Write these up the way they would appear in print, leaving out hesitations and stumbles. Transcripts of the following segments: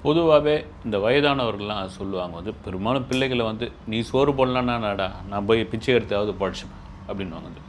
பொதுவாகவே இந்த வயதானவர்கள்லாம் சொல்லுவாங்க வந்து பெரும்பாலும் பிள்ளைகளை வந்து நீ சோறு போடலான்னா நாடா நான் போய் பிச்சை எடுத்தாவது படிச்சுப்பேன் அப்படின்வாங்க வந்து.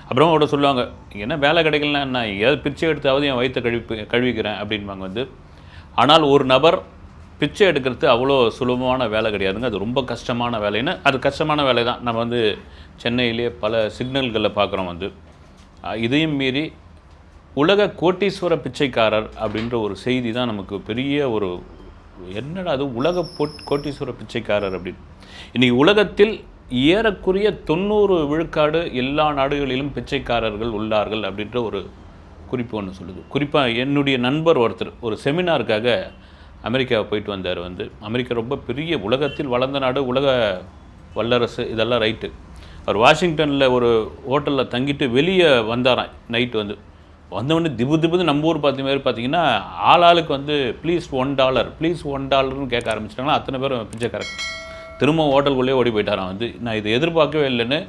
அப்புறம் அவட சொல்லுவாங்க என்ன வேலை கிடைக்கலனா என்ன ஏதாவது பிச்சை எடுத்தாவது என் வயிற்றை கழுவிக்கிறேன் அப்படின்வாங்க வந்து. ஆனால் ஒரு நபர் பிச்சை எடுக்கிறது அவ்வளோ சுலபமான வேலை கிடையாதுங்க. அது ரொம்ப கஷ்டமான வேலைன்னு அது கஷ்டமான வேலை தான். நம்ம வந்து சென்னையிலே பல சிக்னல்களில் பார்க்குறோம் வந்து. இதையும் மீறி உலக கோட்டீஸ்வர பிச்சைக்காரர் அப்படின்ற ஒரு செய்தி தான் நமக்கு பெரிய ஒரு என்னடா அது உலக கோட்டீஸ்வர பிச்சைக்காரர் அப்படின்னு. இன்றைக்கி உலகத்தில் ஏறக்குறைய 90 விழுக்காடு எல்லா நாடுகளிலும் பிச்சைக்காரர்கள் உள்ளார்கள் அப்படின்ற ஒரு குறிப்பு ஒன்று சொல்லுது. குறிப்பாக என்னுடைய நண்பர் ஒருத்தர் ஒரு செமினாருக்காக அமெரிக்காவை போயிட்டு வந்தார் வந்து. அமெரிக்கா ரொம்ப பெரிய உலகத்தில் வளர்ந்த நாடு, உலக வல்லரசு, இதெல்லாம் ரைட்டு. அவர் வாஷிங்டனில் ஒரு ஹோட்டலில் தங்கிட்டு வெளியே வந்தாராம் நைட்டு வந்து. வந்தவொடனே திபுன்னு நம்ம ஊர் பார்த்த மாதிரி பார்த்தீங்கன்னா ஆளுக்கு வந்து ப்ளீஸ் $1 கேட்க ஆரம்பிச்சிட்டாங்கன்னா அத்தனை பேரும் பிச்சைக்காரங்க. திரும்ப ஹோட்டலுக்குள்ளேயே ஓடி போயிட்டாரான் வந்து. நான் இதை எதிர்பார்க்கவே இல்லைன்னு.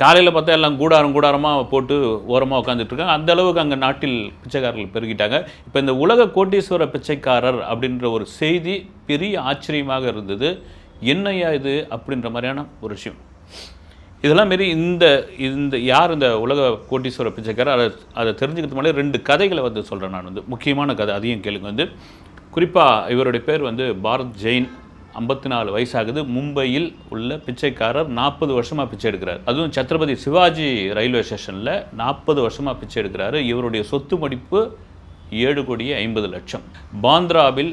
காலையில் பார்த்தா எல்லாம் கூடாரமாக போட்டு ஓரமாக உட்காந்துட்ருக்காங்க. அந்த அளவுக்கு அங்கே நாட்டில் பிச்சைக்காரர்கள் பெருகிட்டாங்க. இப்போ இந்த உலக கோட்டீஸ்வர பிச்சைக்காரர் அப்படின்ற ஒரு செய்தி பெரிய ஆச்சரியமாக இருந்தது. என்னையா இது அப்படின்ற மாதிரியான ஒரு விஷயம். இதெல்லாம் மாரி இந்த யார் இந்த உலக கோட்டீஸ்வர பிச்சைக்காரர் அதை தெரிஞ்சுக்கிறது முன்னாடி 2 கதைகளை வந்து சொல்கிறேன் நான் வந்து. முக்கியமான கதை, அதையும் கேளுங்க வந்து. குறிப்பாக இவருடைய பேர் வந்து பாரத் ஜெயின். 54 வயசாகுது. மும்பையில் உள்ள பிச்சைக்காரர். 40 வருஷமாக பிச்சை எடுக்கிறார். அதுவும் சத்ரபதி சிவாஜி ரயில்வே ஸ்டேஷனில் 40 வருஷமாக பிச்சை எடுக்கிறாரு. இவருடைய சொத்து மதிப்பு 7,50,00,000. பாந்திராவில்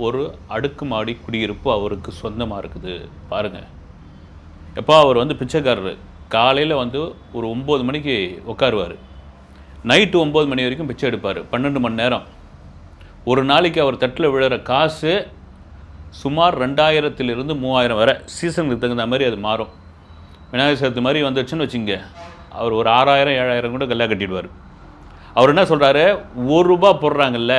ஒரு அடுக்குமாடி குடியிருப்பு அவருக்கு சொந்தமாக இருக்குது. பாருங்கள், எப்போ அவர் வந்து பிச்சைக்காரர். காலையில் வந்து ஒரு 9 மணிக்கு உட்காருவார். நைட்டு 9 மணி வரைக்கும் பிச்சை எடுப்பார். 12 மணி நேரம். ஒரு நாளைக்கு அவர் தட்டில் விழுற காசு சுமார் 2000 3000 வரை. சீசனுக்கு தகுந்த மாதிரி அது மாறும். விநாயகர் சதுர்த்தி மாதிரி வந்துச்சுன்னு வச்சுங்க, அவர் ஒரு 6000 7000 கூட கல்லா கட்டிடுவார். அவர் என்ன சொல்கிறாரு, ₹1 போடுறாங்கல்ல,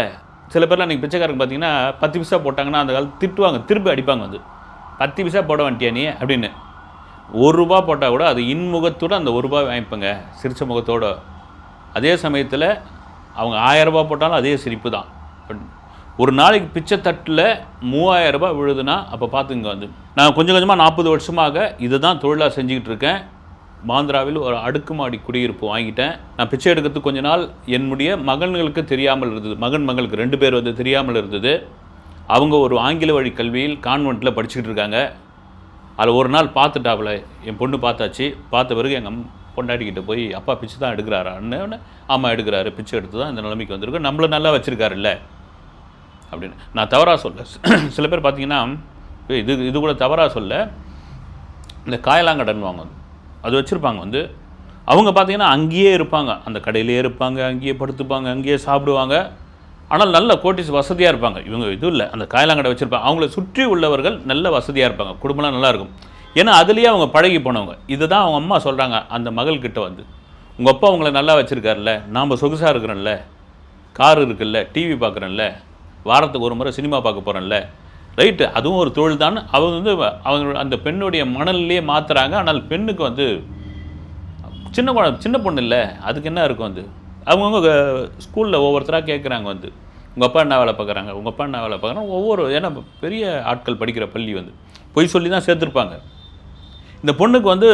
சில பேர்லாம் நீங்கள் பிச்சைக்காரங்க பார்த்தீங்கன்னா 10 பைசா போட்டாங்கன்னா அந்த காலத்து திட்டுவாங்க, திருப்பி அடிப்பாங்க வந்து. 10 பைசா போட வேண்டியா நீ அப்படின்னு. ₹1 போட்டால் கூட அது இன்முகத்தோடு அந்த ₹1 வாங்கிப்பங்க, சிரித்த முகத்தோடு. அதே சமயத்தில் அவங்க ₹1000 போட்டாலும் அதே சிரிப்பு தான். ஒரு நாளைக்கு பிச்சை தட்டில் ₹3000 விழுதுன்னா அப்போ பார்த்துங்க வந்து. நான் கொஞ்சம் கொஞ்சமாக 40 வருஷமாக இதை தான் தொழிலாக செஞ்சுக்கிட்டு இருக்கேன். பாந்திராவில் ஒரு அடுக்குமாடி குடியிருப்பு வாங்கிட்டேன். நான் பிச்சை எடுக்கிறதுக்கு கொஞ்ச நாள் என்னுடைய மகன்களுக்கு தெரியாமல் இருந்தது. மகளுக்கு 2 பேர் வந்து தெரியாமல் இருந்தது. அவங்க ஒரு ஆங்கில வழி கல்வியில் கான்வெண்ட்டில் படிச்சுக்கிட்டு இருக்காங்க. அதில் ஒரு நாள் பார்த்துட்டாப்புல, என் பொண்ணு பார்த்தாச்சு. பார்த்த பிறகு எங்கள் பொண்டாட்டிக்கிட்ட போய் அப்பா பிச்சை தான் எடுக்கிறாரான்னு. ஆமாம் எடுக்கிறாரு, பிச்சை எடுத்து தான் இந்த நிலைமைக்கு வந்திருக்கு, நம்மள நல்லா வச்சுருக்காருல்ல அப்படின்னு. நான் தவறாக சொல்ல, சில பேர் பார்த்தீங்கன்னா இது கூட தவறாக சொல்ல, இந்த காயலாங்கடன் வாங்க அது வச்சுருப்பாங்க வந்து. அவங்க பார்த்தீங்கன்னா அங்கேயே இருப்பாங்க, அந்த கடையிலே இருப்பாங்க, அங்கேயே படுத்துப்பாங்க, அங்கேயே சாப்பிடுவாங்க. ஆனால் நல்ல கோட்டிஸ் வசதியாக இருப்பாங்க. இவங்க இதுவும் இல்லை, அந்த காயலாங்கடை வச்சுருப்பாங்க. அவங்கள சுற்றி உள்ளவர்கள் நல்ல வசதியாக இருப்பாங்க, குடும்பம்லாம் நல்லாயிருக்கும். ஏன்னா அதுலேயே அவங்க பழகி போனவங்க. இதை தான் அவங்க அம்மா சொல்கிறாங்க அந்த மகள்கிட்ட வந்து, உங்கள் அப்பா அவங்கள நல்லா வச்சுருக்காருல்ல, நாம் சொகுசாக இருக்கிறோம்ல, கார் இருக்குல்ல, டிவி பார்க்குறேன்ல, வாரத்துக்கு ஒரு முறை சினிமா பார்க்க போகிறேன்ல, ரைட்டு, அதுவும் ஒரு தொழில் தான். அவங்க வந்து அவங்க அந்த பெண்ணுடைய மணல்லையே மாற்றுறாங்க. ஆனால் பெண்ணுக்கு வந்து சின்ன பொண்ணு இல்லை, அதுக்கு என்ன இருக்கும் வந்து. அவங்கவுங்க ஸ்கூலில் ஒவ்வொருத்தராக கேட்குறாங்க வந்து, உங்கள் அப்பா என்ன வேலை பார்க்குறாங்க, உங்கள் அப்பா என்ன வேலை பார்க்குறாங்க, ஒவ்வொரு ஏன்னா பெரிய ஆட்கள் படிக்கிற பள்ளி வந்து பொய் சொல்லி தான் சேர்த்துருப்பாங்க. இந்த பொண்ணுக்கு வந்து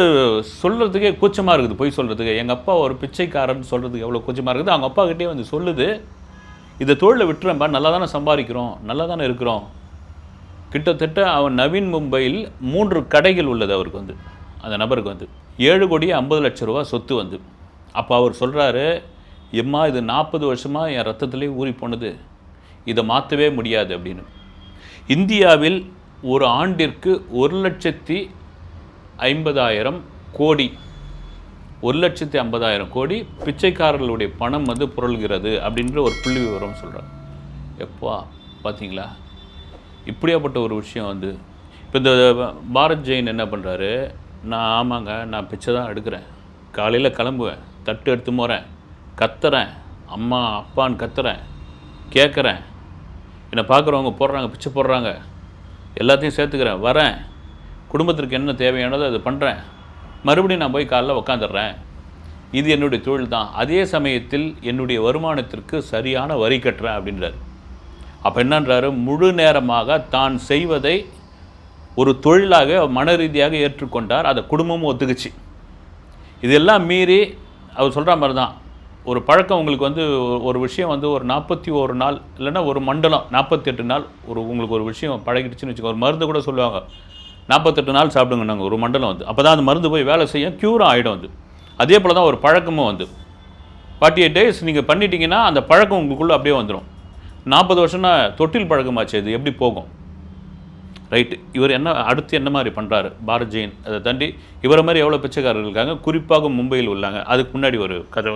சொல்கிறதுக்கே கூச்சமாக இருக்குது, பொய் சொல்கிறதுக்கு. எங்கள் அப்பா ஒரு பிச்சைக்காரன்னு சொல்கிறதுக்கு எவ்வளோ கூச்சமாக இருக்குது. அவங்க அப்பாக்கிட்டே வந்து சொல்லுது, இதை தொழிலை விட்டுறேன்பா, நல்லா தானே சம்பாதிக்கிறோம், நல்லா தானே இருக்கிறோம். கிட்டத்தட்ட அவன் நவீன் மும்பையில் 3 கடைகள் உள்ளது அவருக்கு வந்து, அந்த நபருக்கு வந்து. ₹7,50,00,000 சொத்து வந்து. அப்போ அவர் சொல்கிறாரு, எம்மா இது 40 வருஷமாக என் ரத்தத்திலே ஊறி போனது, இதை மாற்றவே முடியாது அப்படின்னு. இந்தியாவில் ஒரு ஆண்டிற்கு 1,50,000 கோடி 1,50,000 கோடி பிச்சைக்காரர்களுடைய பணம் வந்து புரள்கிறது அப்படின்ற ஒரு புள்ளி விவரம் சொல்கிறார். எப்பா பார்த்தீங்களா, இப்படியாப்பட்ட ஒரு விஷயம் வந்து. இப்போ இந்த பாரத் ஜெயின் என்ன பண்ணுறாரு, நான் ஆமாங்க நான் பிச்சை தான் எடுக்கிறேன், காலையில் கிளம்புவேன், தட்டு எடுத்து போகிறேன், கத்துறேன், அம்மா அப்பான்னு கத்துறேன், கேட்குறேன், என்னை பார்க்குறவங்க போடுறாங்க, பிச்சை போடுறாங்க, எல்லாத்தையும் சேர்த்துக்கிறேன், வரேன், குடும்பத்திற்கு என்ன தேவையானதோ அதை பண்ணுறேன், மறுபடியும் நான் போய் காலைல உக்காந்துடுறேன். இது என்னுடைய தொழில் தான். அதே சமயத்தில் என்னுடைய வருமானத்திற்கு சரியான வரி கட்டுறேன் அப்படின்றார். அப்போ என்னன்றாரு, முழு நேரமாக தான் செய்வதை ஒரு தொழிலாக மன ரீதியாக ஏற்றுக்கொண்டார். அதை குடும்பமும் ஒத்துக்குச்சு. இதெல்லாம் மீறி அவர் சொல்கிற மாதிரி தான், ஒரு பழக்கம் உங்களுக்கு வந்து ஒரு விஷயம் வந்து ஒரு 41 நாள் இல்லைன்னா ஒரு மண்டலம் 48 நாள் உங்களுக்கு ஒரு விஷயம் பழகிடுச்சுன்னு வச்சுக்கோங்க. ஒரு மருந்து கூட சொல்லுவாங்க, 48 நாள் சாப்பிடுங்க நாங்கள் ஒரு மண்டலம் வந்து, அப்போ தான் அந்த மருந்து போய் வேலை செய்ய க்யூராக ஆகிடும் வந்து. அதே போல் தான் ஒரு பழக்கமும் வந்து 48 டேஸ் நீங்கள் பண்ணிட்டீங்கன்னா அந்த பழக்கம் உங்களுக்குள்ளே அப்படியே வந்துடும். 40 வருஷம்னா தொட்டில் பழக்கமாச்சு, இது எப்படி போகும்? ரைட்டு. இவர் அடுத்து என்ன மாதிரி பண்ணுறாரு பாரத் ஜெயின். அதை தாண்டி இவரை மாதிரி எவ்வளோ பிச்சைக்காரர்கள் இருக்காங்க, குறிப்பாக மும்பையில் உள்ளாங்க. அதுக்கு முன்னாடி ஒரு கதை.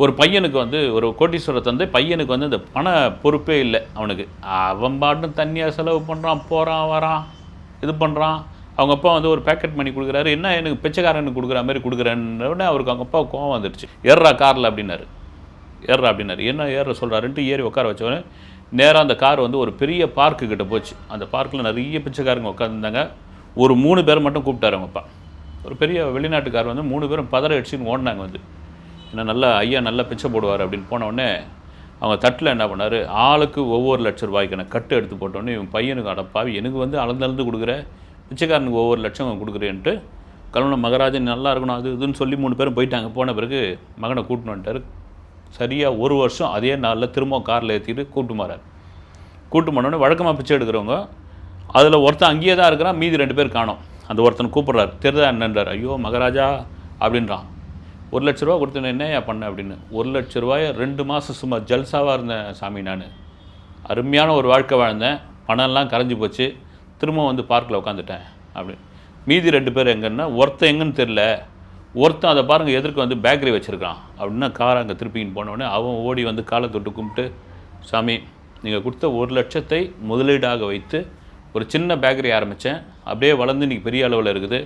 ஒரு பையனுக்கு வந்து ஒரு கோட்டீஸ்வர தந்தை, பையனுக்கு வந்து இந்த பண பொறுப்பே இல்லை அவனுக்கு. அவன் பாட்டு தண்ணியாக செலவு பண்ணுறான், போகிறான் வரான், இது பண்ணுறான். அவங்க அப்பா வந்து ஒரு பேக்கெட் மணி கொடுக்குறாரு, என்ன எனக்கு பிச்சைக்காரனுக்கு கொடுக்குற மாதிரி கொடுக்குறேன்னு அவருக்கு அவங்க அப்பா கோவம் வந்துடுச்சு. ஏறுறா காரில் அப்படின்னாரு. என்ன ஏற சொல்கிறாருன்ட்டு ஏறி உட்கார வச்சவொடனே நேராக அந்த கார் வந்து ஒரு பெரிய பார்க்கு கிட்ட போச்சு. அந்த பார்க்கில் நிறைய பிச்சைக்காரங்க உட்காந்துருந்தாங்க. ஒரு 3 பேர் மட்டும் கூப்பிட்டாரு அவங்க அப்பா. ஒரு பெரிய வெளிநாட்டுக்கார் வந்து 3 பேரும் பதற அடிச்சுன்னு ஓடினாங்க வந்து, ஏன்னா நல்லா ஐயா நல்லா பிச்சை போடுவார் அப்படின்னு. போனவுடனே அவங்க தட்டில் என்ன பண்ணார், ஆளுக்கு ஒவ்வொரு ₹1,00,000 கட்டு எடுத்து போட்டோன்னே இவன் பையனுக்கு அடப்பாவி, எனக்கு வந்து அளந்து கொடுக்குற, பிச்சைக்காரனுக்கு ஒவ்வொரு லட்சம் கொடுக்குறேன்ட்டு கல்வன மகராஜன் நல்லா இருக்கணும் அது இதுன்னு சொல்லி 3 பேரும் போயிட்டாங்க. போன பிறகு மகனை கூட்டின்னு வந்துட்டார். சரியாக 1 வருஷம் அதே நாளில் திரும்ப காரில் ஏற்றிட்டு கூட்டு போனோடனே வழக்கமாக பிச்சை எடுக்கிறவங்க அதில் ஒருத்தன் அங்கேயே தான் இருக்கிறான், மீதி 2 பேர் காணோம். அந்த ஒருத்தனை கூப்பிட்றாரு, தெரிதா என்னன்றார். ஐயோ மகராஜா அப்படின்றான். ₹1,00,000 கொடுத்தேன், என்னையா பண்ண அப்படின்னு. ₹1,00,000 2 மாதம் சும்மா ஜல்சாவாக இருந்தேன் சாமி, நான் அருமையான ஒரு வாழ்க்கை வாழ்ந்தேன், பணம்லாம் கரைஞ்சி போச்சு, திரும்ப வந்து பார்க்கில் உட்காந்துட்டேன் அப்படின்னு. மீதி 2 பேர் எங்கன்னா, ஒருத்தன் எங்கன்னு தெரில, ஒருத்தன் அதை பாருங்கள் எதிர்க்க வந்து பேக்கரி வச்சுருக்கான் அப்படின்னா காரை அங்கே திருப்பின்னு போனோடனே அவன் ஓடி வந்து காலை தொட்டு கும்பிட்டு, சாமி நீங்கள் கொடுத்த 1,00,000 முதலீடாக வைத்து ஒரு சின்ன பேக்கரி ஆரம்பித்தேன், அப்படியே வளர்ந்து இன்றைக்கி பெரிய அளவில் இருக்குது,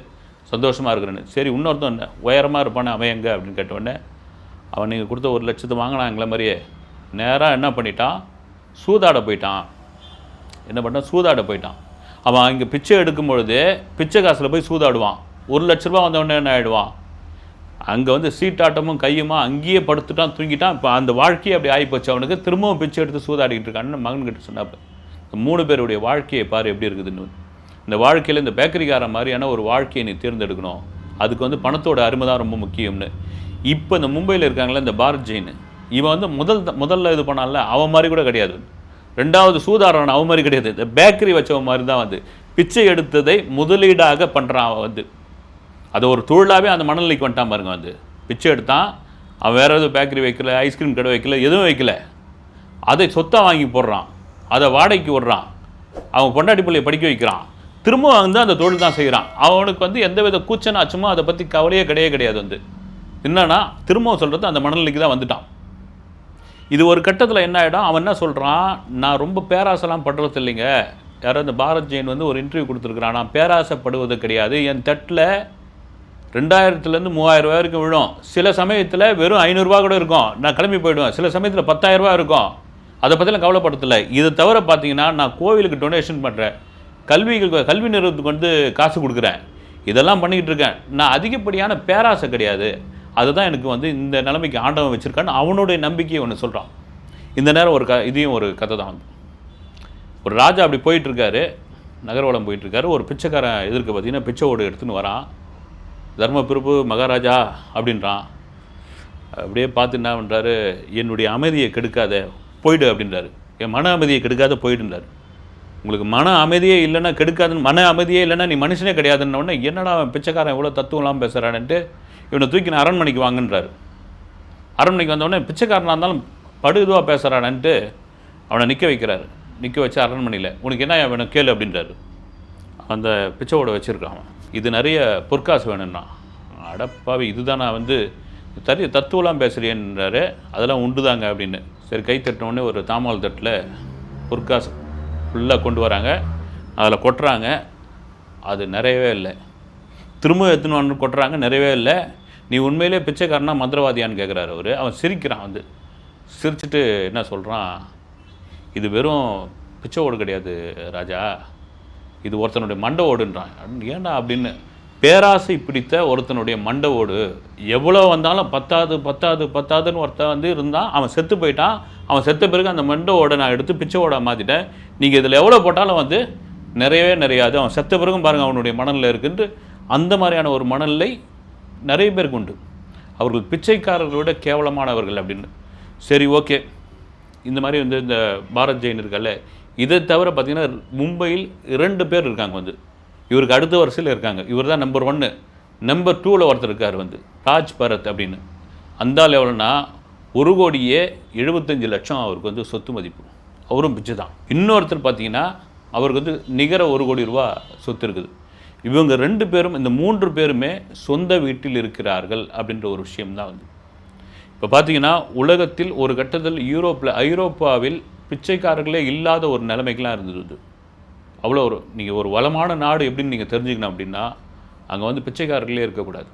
சந்தோஷமாக இருக்கிறேன்னு. சரி இன்னொருத்தன் என்ன உயரமாக இருப்பானே அவன் எங்கே அப்படின்னு கேட்டவுடனே, அவன் நீங்கள் கொடுத்த 1,00,000 வாங்கினாங்களே மாதிரியே நேராக என்ன பண்ணிட்டான், சூதாட போயிட்டான். சூதாட போயிட்டான். அவன் இங்கே பிச்சை எடுக்கும் பொழுது பிச்சை காசில் போய் சூதாடுவான். ₹1,00,000 வந்தவொடனே என்ன ஆகிடுவான், அங்கே வந்து சீட்டாட்டமும் கையுமா அங்கேயே படுத்துட்டான், தூங்கிட்டான். இப்போ அந்த வாழ்க்கையை அப்படி ஆகிப்போச்சு அவனுக்கு. திரும்பவும் பிச்சை எடுத்து சூதாடிக்கிட்டு இருக்கான்னு மகன்கிட்ட சொன்னாப்ப, இந்த 3 பேருடைய வாழ்க்கையை பாரு எப்படி இருக்குதுன்னு. இந்த வாழ்க்கையில் இந்த பேக்கரிக்கார மாதிரியான ஒரு வாழ்க்கையை நீ தேர்ந்தெடுக்கணும், அதுக்கு வந்து பணத்தோட அருமை தான் ரொம்ப முக்கியம்னு. இப்போ இந்த மும்பையில் இருக்காங்களே இந்த பாரத் ஜெயின், இவன் வந்து முதல்ல இது பண்ணால அவன் மாதிரி கூட கிடையாது. 2வது சூதாடுறான் அவன் மாதிரி கிடையாது, இந்த பேக்கரி வச்சவன் மாதிரி தான் வந்து பிச்சை எடுத்ததை முதலீடாக பண்ணுறான். அவன் வந்து அதை ஒரு தொழிலாகவே அந்த மனநிலைக்கு வந்துட்டான் பாருங்க. வந்து பிச்சை எடுத்தான் அவன், வேறு எதுவும் பேக்கரி வைக்கல, ஐஸ்கிரீம் கடை வைக்கல, எதுவும் வைக்கல, அதை சொத்தாக வாங்கி போடுறான், அதை வாடகைக்கு விடுறான், அவன் பொண்டாட்டி பிள்ளையை படிக்க வைக்கிறான், திரும்ப வந்து அந்த தொழில் தான் செய்கிறான். அவனுக்கு வந்து எந்த வித கூச்சனாச்சுமோ அதை பற்றி கவலையே கிடையாது. வந்து என்னன்னா திரும்பவும் சொல்கிறது அந்த மனநிலைக்கு தான் வந்துட்டான். இது ஒரு கட்டத்தில் என்ன ஆகிடும், அவன் என்ன சொல்கிறான், நான் ரொம்ப பேராசைலாம் படுறது இல்லைங்க. யாராவது இந்த பாரத் ஜெயின் வந்து ஒரு இன்டர்வியூ கொடுத்துருக்குறான், நான் பேராசைப்படுவது கிடையாது, என் தட்டில் 2000 ₹3000 வரைக்கும் விழும், சில சமயத்தில் வெறும் ₹500 கூட இருக்கும், நான் கிளம்பி போயிடுவேன், சில சமயத்தில் ₹10,000 இருக்கும், அதை பற்றிலாம் கவலைப்படுத்தலை. இதை தவிர பார்த்தீங்கன்னா நான் கோவிலுக்கு டொனேஷன் பண்ணுறேன், கல்வி நிறுவனத்துக்கு வந்து காசு கொடுக்குறேன், இதெல்லாம் பண்ணிக்கிட்டு இருக்கேன், நான் அதிகப்படியான பேராசை கிடையாது, அதுதான் எனக்கு வந்து இந்த நிலைமைக்கு ஆண்டவன் வச்சுருக்கான்னு அவனுடைய நம்பிக்கையை ஒன்று சொல்கிறான். இந்த நேரம் இதையும் ஒரு கதை தான். வந்து ஒரு ராஜா அப்படி போயிட்டுருக்காரு, நகர்வலம் போயிட்டுருக்காரு, ஒரு பிச்சைக்காரன் எதிர்க்க பார்த்தீங்கன்னா பிச்சை ஓடு எடுத்துன்னு வரான். தர்ம பிரபு மகாராஜா அப்படின்றான். அப்படியே பார்த்து என்ன பண்ணுறாரு, என்னுடைய அமைதியை கெடுக்காத போயிடு அப்படின்றாரு. என் மன அமைதியை கெடுக்காத போயிடுன்றார். உங்களுக்கு மன அமைதியே இல்லைன்னா கெடுக்காதுன்னு, மன அமைதியே இல்லைன்னா நீ மனுஷனே கிடையாதுன்னொடனே, என்னடா பிச்சைக்காரன் எவ்வளோ தத்துவம்லாம் பேசுகிறான்ட்டு இவனை தூக்கி நான் அரண்மனைக்கு வாங்குன்றாரு. அரண்மனைக்கு வந்தோடனே பிச்சைக்காரனாக இருந்தாலும் படு இதுவாக பேசுகிறான்ட்டு அவனை நிற்க வைக்கிறாரு. நிற்க வச்சு அரண்மனையில் உனக்கு என்ன வேணும் கேளு அப்படின்றாரு. அந்த பிச்சையோட வச்சுருக்கான், இது நிறைய பொற்காசு வேணும்னா. அடப்பாவி, இதுதான் நான் வந்து தத்துவலாம் பேசுகிறேன்றாரு. அதெல்லாம் உண்டு தாங்க அப்படின்னு. சரி கை தட்டினோடனே ஒரு தாமால் தட்டில் பொற்காசு ஃபுல்லாக கொண்டு வராங்க, அதில் கொட்டுறாங்க, அது நிறையவே இல்லை. திரும்ப எடுத்துன்னு கொட்டுறாங்க, நிறையவே இல்லை. நீ உண்மையிலே பிச்சைக்காரனா மந்திரவாதியான்னு கேட்குறாரு அவர். அவன் சிரிக்கிறான். வந்து சிரிச்சுட்டு என்ன சொல்கிறான், இது வெறும் பிச்சை ஓடு கிடையாது ராஜா, இது ஒருத்தனுடைய மண்டை ஓடுன்றான். ஏன்டா அப்படின்னு, பேராசை பிடித்த ஒருத்தனுடைய மண்டை ஓடு எவ்வளோ வந்தாலும் பத்தாது பத்தாது பத்தாதுன்னு ஒருத்தன் வந்து இருந்தால் அவன் செத்து போயிட்டான். அவன் செத்த பிறகு அந்த மண்டை ஓடை நான் எடுத்து பிச்சை ஓட மாற்றிட்டேன். நீங்கள் இதில் எவ்வளோ போட்டாலும் வந்து நிறையவே நிறையாது. அவன் செத்த பிறகும் பாருங்கள் அவனுடைய மனநிலை இருக்குன்ட்டு அந்த மாதிரியான ஒரு மனநிலை நிறைய பேருக்கு உண்டு. அவர்கள் பிச்சைக்காரர்களை விட கேவலமானவர்கள் அப்படின்னு. சரி, ஓகே, இந்த மாதிரி வந்து இந்த பாரத் ஜெயின் இருக்கல்ல, இதை தவிர பார்த்திங்கன்னா மும்பையில் 2 பேர் இருக்காங்க வந்து இவருக்கு அடுத்த வரிசையில் இருக்காங்க. இவர் தான் நம்பர் 1. நம்பர் 2ல் ஒருத்தர் இருக்கார் வந்து ராஜ் பரத் அப்படின்னு. அந்த லெவல்னா 1,75,00,000 அவருக்கு வந்து சொத்து மதிப்பு. அவரும் பிச்சை தான். இன்னொருத்தர் பார்த்தீங்கன்னா அவருக்கு வந்து நிகர 1 கோடி ரூபா சொத்து இருக்குது. இவங்க 2 பேரும், இந்த 3 பேருமே சொந்த வீட்டில் இருக்கிறார்கள் அப்படின்ற ஒரு விஷயம்தான் வந்து. இப்போ பார்த்தீங்கன்னா உலகத்தில் ஒரு கட்டத்தில் ஐரோப்பாவில் பிச்சைக்காரர்களே இல்லாத ஒரு நிலைமைக்கெலாம் இருந்தது. அவ்வளோ நீங்கள் ஒரு வளமான நாடு எப்படின்னு நீங்கள் தெரிஞ்சுக்கணும் அப்படின்னா அங்கே வந்து பிச்சைக்காரர்களே இருக்கக்கூடாது.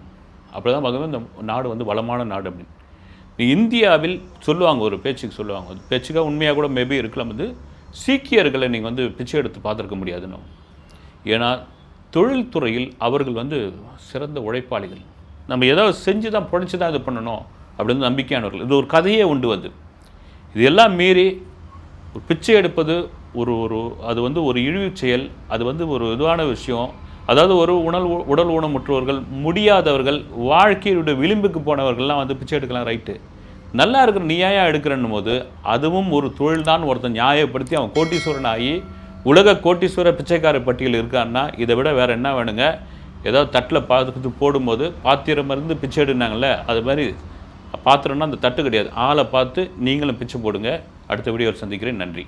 அப்படி தான் பார்க்கும்போது இந்த நாடு வந்து வளமான நாடு அப்படின்னு. இந்தியாவில் சொல்லுவாங்க, ஒரு பேச்சுக்கு சொல்லுவாங்க, அது பேச்சுக்காக உண்மையாக கூட மேபி இருக்கலாம். வந்து சீக்கியர்களை நீங்கள் வந்து பிச்சை எடுத்து பார்த்துருக்க முடியாதுன்னு. ஏன்னா தொழில்துறையில் அவர்கள் வந்து சிறந்த உழைப்பாளிகள். நம்ம ஏதாவது செஞ்சு தான் பிழைச்சி தான் இது பண்ணணும் அப்படின்னு நம்பிக்கையானவர்கள். இது ஒரு கதையே உண்டு வந்து. இது எல்லாம் மீறி ஒரு பிச்சை எடுப்பது அது வந்து ஒரு இழிவுச் செயல். அது வந்து ஒரு இதுவான விஷயம். அதாவது ஒரு உடல் ஊனமுற்றவர்கள், முடியாதவர்கள், வாழ்க்கையுடைய விளிம்புக்கு போனவர்கள்லாம் வந்து பிச்சை எடுக்கலாம், ரைட்டு. நல்லா இருக்கிற நீயா எடுக்கிறன்னும் போது அதுவும் ஒரு தொழில் தான். ஒருத்தன் நியாயப்படுத்தி அவன் கோட்டீஸ்வரன் ஆகி உலக கோட்டீஸ்வர பிச்சைக்கார பட்டியல் இருக்கான்னா இதை விட வேறு என்ன வேணுங்க? ஏதாவது தட்டில் பார்த்து போடும்போது பாத்திரம் இருந்து பிச்சை எடுனாங்கள்ல, அது மாதிரி பாத்திரம்னா அந்த தட்டு கிடையாது, ஆளை பார்த்து நீங்களும் பிச்சை போடுங்க. அடுத்த வீடியோவில் சந்திக்கிறேன். நன்றி.